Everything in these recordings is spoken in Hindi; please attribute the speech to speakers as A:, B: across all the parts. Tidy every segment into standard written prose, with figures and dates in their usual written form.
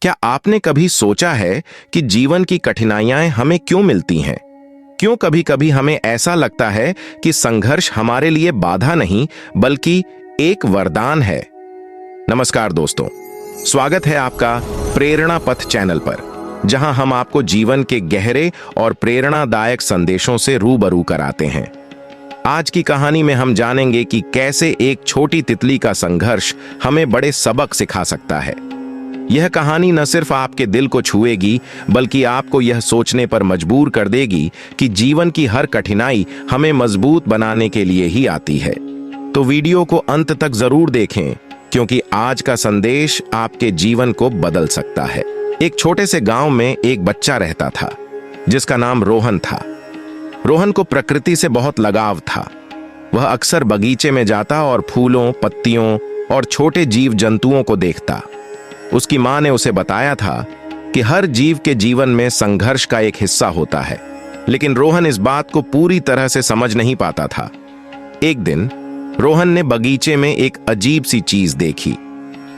A: क्या आपने कभी सोचा है कि जीवन की कठिनाइयां हमें क्यों मिलती हैं? क्यों कभी कभी हमें ऐसा लगता है कि संघर्ष हमारे लिए बाधा नहीं बल्कि एक वरदान है? नमस्कार दोस्तों, स्वागत है आपका प्रेरणा पथ चैनल पर, जहां हम आपको जीवन के गहरे और प्रेरणादायक संदेशों से रूबरू कराते हैं। आज की कहानी में हम जानेंगे कि कैसे एक छोटी तितली का संघर्ष हमें बड़े सबक सिखा सकता है। यह कहानी न सिर्फ आपके दिल को छुएगी, बल्कि आपको यह सोचने पर मजबूर कर देगी कि जीवन की हर कठिनाई हमें मजबूत बनाने के लिए ही आती है। तो वीडियो को अंत तक जरूर देखें, क्योंकि आज का संदेश आपके जीवन को बदल सकता है। एक छोटे से गांव में एक बच्चा रहता था, जिसका नाम रोहन था। रोहन को प्रकृति से बहुत लगाव था। वह अक्सर बगीचे में जाता और फूलों, पत्तियों और छोटे जीव जंतुओं को देखता। उसकी मां ने उसे बताया था कि हर जीव के जीवन में संघर्ष का एक हिस्सा होता है, लेकिन रोहन इस बात को पूरी तरह से समझ नहीं पाता था। एक दिन रोहन ने बगीचे में एक अजीब सी चीज देखी।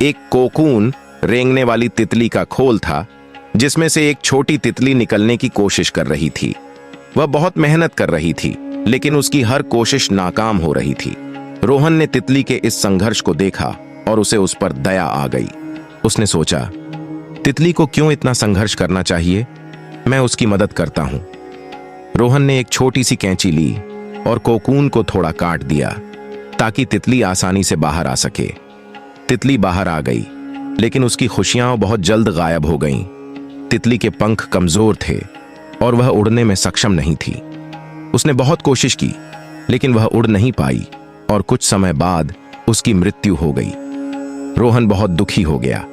A: एक कोकून रेंगने वाली तितली का खोल था, जिसमें से एक छोटी तितली निकलने की कोशिश कर रही थी। वह बहुत मेहनत कर रही थी, लेकिन उसकी हर कोशिश नाकाम हो रही थी। रोहन ने तितली के इस संघर्ष को देखा और उसे उस पर दया आ गई। उसने सोचा, तितली को क्यों इतना संघर्ष करना चाहिए, मैं उसकी मदद करता हूं। रोहन ने एक छोटी सी कैंची ली और कोकून को थोड़ा काट दिया, ताकि तितली आसानी से बाहर आ सके। तितली बाहर आ गई, लेकिन उसकी खुशियां बहुत जल्द गायब हो गईं। तितली के पंख कमजोर थे और वह उड़ने में सक्षम नहीं थी। उसने बहुत कोशिश की, लेकिन वह उड़ नहीं पाई और कुछ समय बाद उसकी मृत्यु हो गई। रोहन बहुत दुखी हो गया।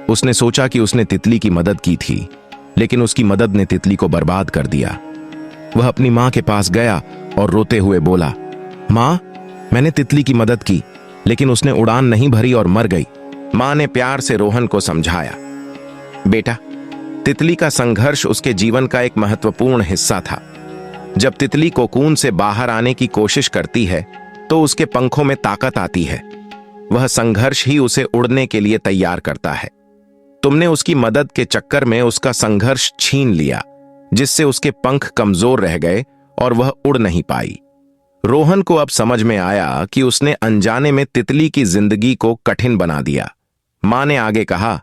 A: उसने सोचा कि उसने तितली की मदद की थी, लेकिन उसकी मदद ने तितली को बर्बाद कर दिया। वह अपनी मां के पास गया और रोते हुए बोला, मां, मैंने तितली की मदद की, लेकिन उसने उड़ान नहीं भरी और मर गई। मां ने प्यार से रोहन को समझाया, बेटा, तितली का संघर्ष उसके जीवन का एक महत्वपूर्ण हिस्सा था। जब तितली कोकून से बाहर आने की कोशिश करती है, तो उसके पंखों में ताकत आती है। वह संघर्ष ही उसे उड़ने के लिए तैयार करता है। तुमने उसकी मदद के चक्कर में उसका संघर्ष छीन लिया, जिससे उसके पंख कमजोर रह गए और वह उड़ नहीं पाई। रोहन को अब समझ में आया कि उसने अनजाने में तितली की जिंदगी को कठिन बना दिया। मां ने आगे कहा,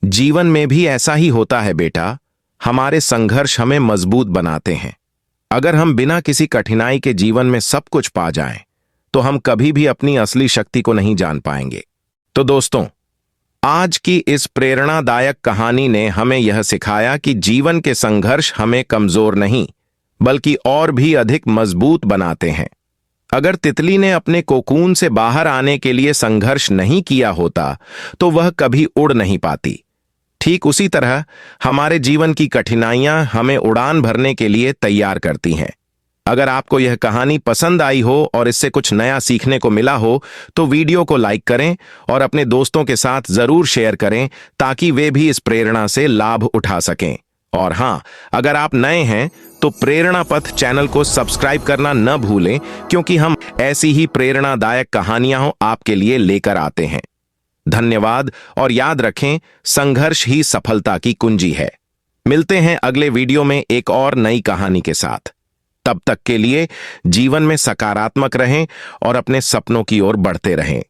A: जीवन में भी ऐसा ही होता है बेटा, हमारे संघर्ष हमें मजबूत बनाते हैं। अगर हम बिना किसी कठिनाई के जीवन में सब कुछ पा जाएं, तो हम कभी भी अपनी असली शक्ति को नहीं जान पाएंगे। तो दोस्तों, आज की इस प्रेरणादायक कहानी ने हमें यह सिखाया कि जीवन के संघर्ष हमें कमजोर नहीं, बल्कि और भी अधिक मजबूत बनाते हैं। अगर तितली ने अपने कोकून से बाहर आने के लिए संघर्ष नहीं किया होता, तो वह कभी उड़ नहीं पाती। ठीक उसी तरह हमारे जीवन की कठिनाइयां हमें उड़ान भरने के लिए तैयार करती हैं। अगर आपको यह कहानी पसंद आई हो और इससे कुछ नया सीखने को मिला हो, तो वीडियो को लाइक करें और अपने दोस्तों के साथ जरूर शेयर करें, ताकि वे भी इस प्रेरणा से लाभ उठा सकें। और हां, अगर आप नए हैं तो प्रेरणा पथ चैनल को सब्सक्राइब करना न भूलें, क्योंकि हम ऐसी ही प्रेरणादायक कहानियां आपके लिए लेकर आते हैं। धन्यवाद और याद रखें, संघर्ष ही सफलता की कुंजी है। मिलते हैं अगले वीडियो में एक और नई कहानी के साथ। तब तक के लिए जीवन में सकारात्मक रहें और अपने सपनों की ओर बढ़ते रहें।